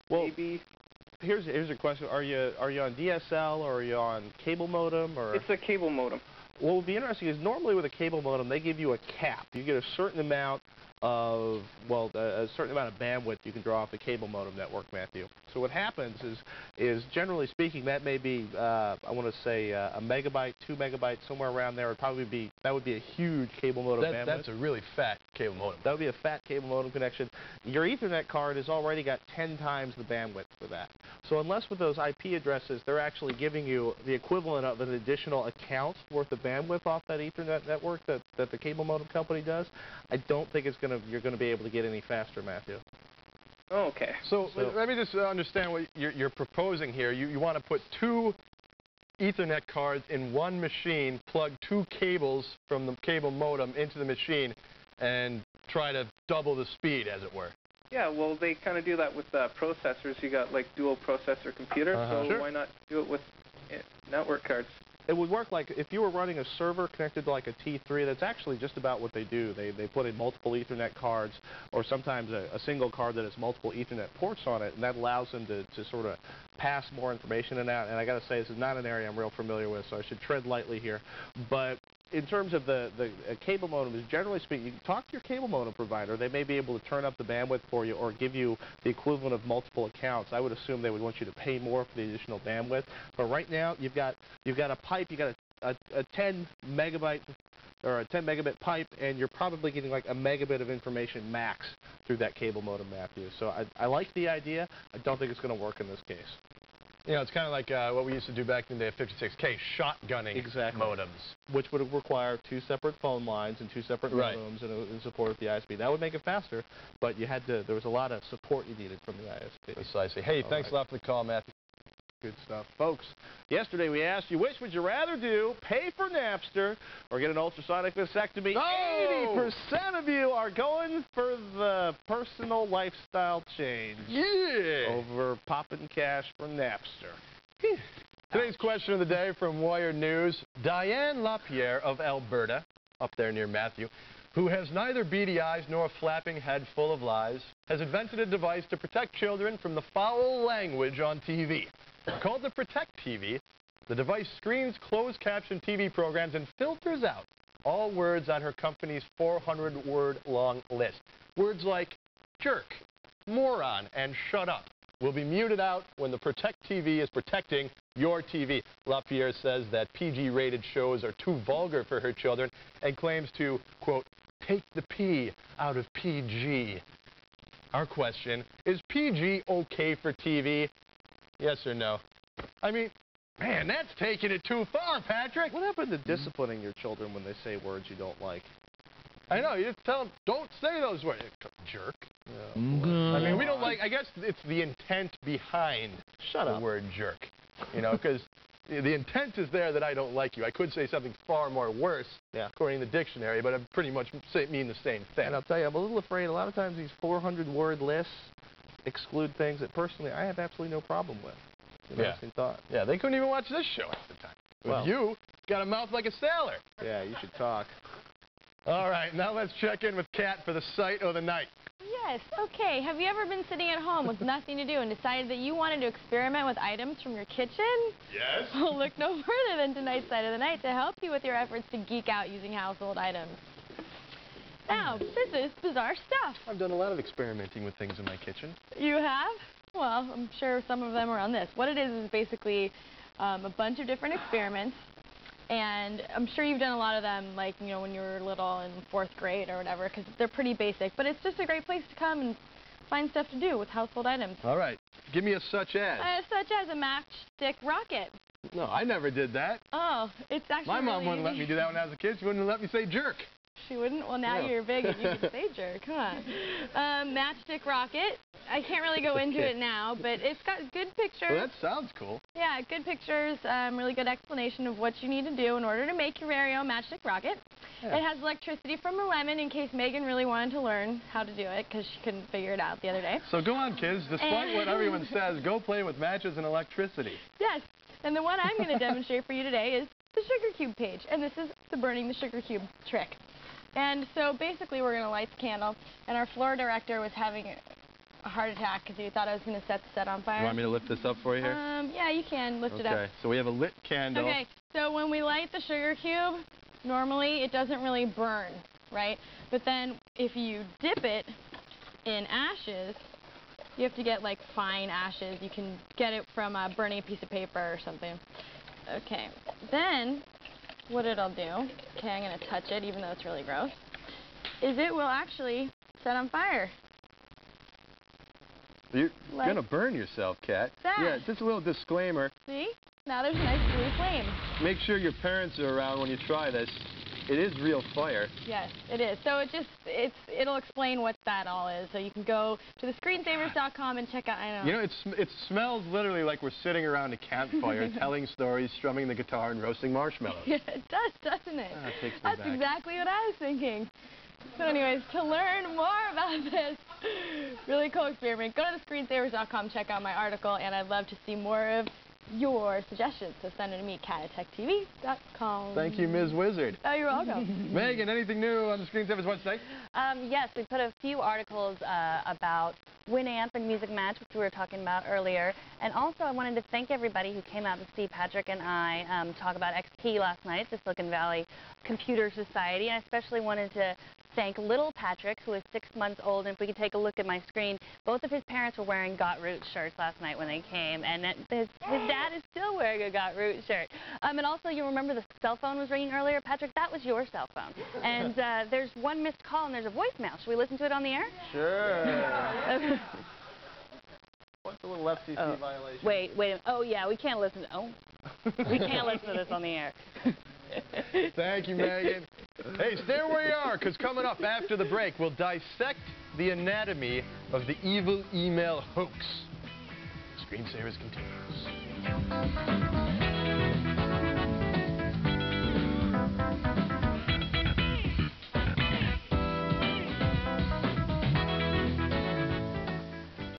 Well, maybe. here's a question: Are you on DSL or are you on cable modem or? It's a cable modem. What would be interesting is normally with a cable modem they give you a cap. You get a certain amount of, well, a certain amount of bandwidth you can draw off the cable modem network, Matthew. So what happens is generally speaking, that may be, I want to say, a megabyte, 2 megabytes, somewhere around there. That would be a huge cable modem bandwidth. That's a really fat cable modem. That would be a fat cable modem connection. Your Ethernet card has already got 10 times the bandwidth for that. So unless with those IP addresses, they're actually giving you the equivalent of an additional account worth of bandwidth off that Ethernet network that the cable modem company does, I don't think you're going to be able to get any faster, Matthew. Oh, okay. So let me just understand what you're proposing here. You want to put 2 Ethernet cards in one machine, plug 2 cables from the cable modem into the machine, and try to double the speed, as it were. Yeah, well, they kind of do that with processors. You got like dual processor computers, so Sure. why not do it with network cards? It would work like if you were running a server connected to like a T3. That's actually just about what they do. They put in multiple Ethernet cards, or sometimes a single card that has multiple Ethernet ports on it, and that allows them to sort of pass more information in and out. And I got to say, this is not an area I'm real familiar with, so I should tread lightly here. But in terms of the cable modem, generally speaking, you can talk to your cable modem provider. They may be able to turn up the bandwidth for you or give you the equivalent of multiple accounts. I would assume they would want you to pay more for the additional bandwidth. But right now, you've got a pipe, you got a 10 megabyte or a 10 megabit pipe, and you're probably getting like a megabit of information max through that cable modem, Matthew. So I like the idea. I don't think it's going to work in this case. You know, it's kind of like what we used to do back in the day of 56K, shotgunning modems. Which would require 2 separate phone lines and 2 separate modems and support with the ISP. That would make it faster, but there was a lot of support you needed from the ISP. Precisely. Hey, thanks a lot for the call, Matthew. Good stuff. Folks, yesterday we asked you, which would you rather do, pay for Napster or get an ultrasonic vasectomy? 80% of you are going for the personal lifestyle change. Yeah! Over popping cash for Napster. Today's question of the day from Wired News. Diane LaPierre of Alberta, up there near Matthew, who has neither beady eyes nor a flapping head full of lies, has invented a device to protect children from the foul language on TV. Called the Protect TV, the device screens closed-caption TV programs and filters out all words on her company's 400-word-long list. Words like jerk, moron, and shut up will be muted out when the Protect TV is protecting your TV. LaPierre says that PG-rated shows are too vulgar for her children and claims to, quote, take the P out of PG. Our question, is PG okay for TV? Yes or no? I mean, man, that's taking it too far, Patrick. What happened to disciplining your children when they say words you don't like? I know, you just tell them, don't say those words. Jerk. Yeah, I mean, we don't like, I guess it's the intent behind the word jerk. You know, because the intent is there that I don't like you. I could say something far more worse, according to the dictionary, but I pretty much mean the same thing. And I'll tell you, I'm a little afraid a lot of times these 400-word lists exclude things that personally I have absolutely no problem with. Interesting thought. Yeah, they couldn't even watch this show at the time. Well, you got a mouth like a sailor. Yeah, you should talk. All right, now let's check in with Kat for the sight of the night. Yes, okay. Have you ever been sitting at home with nothing to do and decided that you wanted to experiment with items from your kitchen? Yes. Well, look no further than tonight's Sight of the Night to help you with your efforts to geek out using household items. Now, this is bizarre stuff. I've done a lot of experimenting with things in my kitchen. You have? Well, I'm sure some of them are on this. What it is basically a bunch of different experiments, and I'm sure you've done a lot of them, like, you know, when you were little in 4th grade or whatever, because they're pretty basic. But it's just a great place to come and find stuff to do with household items. All right. Give me a such as. Such as a matchstick rocket. No, I never did that. Oh, it's actually My mom really wouldn't let me do that when I was a kid. She wouldn't let me say jerk. She wouldn't? Well, now you're big and you can say jerk. Come on. Matchstick rocket. I can't really go into it now, but it's got good pictures. Well, that sounds cool. Yeah, good pictures, really good explanation of what you need to do in order to make your very own matchstick rocket. Yeah. It has electricity from a lemon in case Megan really wanted to learn how to do it because she couldn't figure it out the other day. So go on, kids. Despite what everyone says, go play with matches and electricity. Yes. And the one I'm going to demonstrate for you today is the sugar cube page. And this is the burning the sugar cube trick. And so basically we're going to light the candle. And our floor director was having a heart attack because he thought I was going to set the set on fire. You want me to lift this up for you here? Yeah, you can lift it up. Okay, so we have a lit candle. Okay, so when we light the sugar cube, normally it doesn't really burn, right? But then if you dip it in ashes, you have to get like fine ashes. You can get it from burning a piece of paper or something. Okay, then what it'll do, okay, I'm going to touch it even though it's really gross, is it will actually set on fire. You're Like going to burn yourself, Kat. that. Yeah, just a little disclaimer. See? Now there's a nice blue flame. Make sure your parents are around when you try this. It is real fire. Yes, it is. So it'll explain what that all is. So you can go to thescreensavers.com and check out. I know. You know, it smells literally like we're sitting around a campfire, telling stories, strumming the guitar, and roasting marshmallows. Yeah, it does, doesn't it? Ah, it takes me That's back. exactly what I was thinking. So anyways, to learn more about this really cool experiment, go to thescreensavers.com, check out my article, and I'd love to see more of your suggestions. So send them to me, kat@techtv.com. Thank you, Ms. Wizard. Oh, you're welcome. Megan, anything new on the Screensavers website? Yes, we put a few articles about Winamp and Music Match, which we were talking about earlier. And also, I wanted to thank everybody who came out to see Patrick and I talk about XP last night at the Silicon Valley Computer Society. And I especially wanted to thank little Patrick, who is 6 months old. And if we could take a look at my screen, both of his parents were wearing Got Roots shirts last night when they came. And his dad is still wearing a Got Roots shirt. And also, you remember the cell phone was ringing earlier? Patrick, that was your cell phone. And there's one missed call and there's a voicemail. Should we listen to it on the air? Sure. What's a little FCC Oh, violation? Wait. Oh, yeah, we can't listen. We can't listen to this on the air. Thank you, Megan. Hey, stay where you are, because coming up after the break, we'll dissect the anatomy of the evil email hoax. Screensavers continues.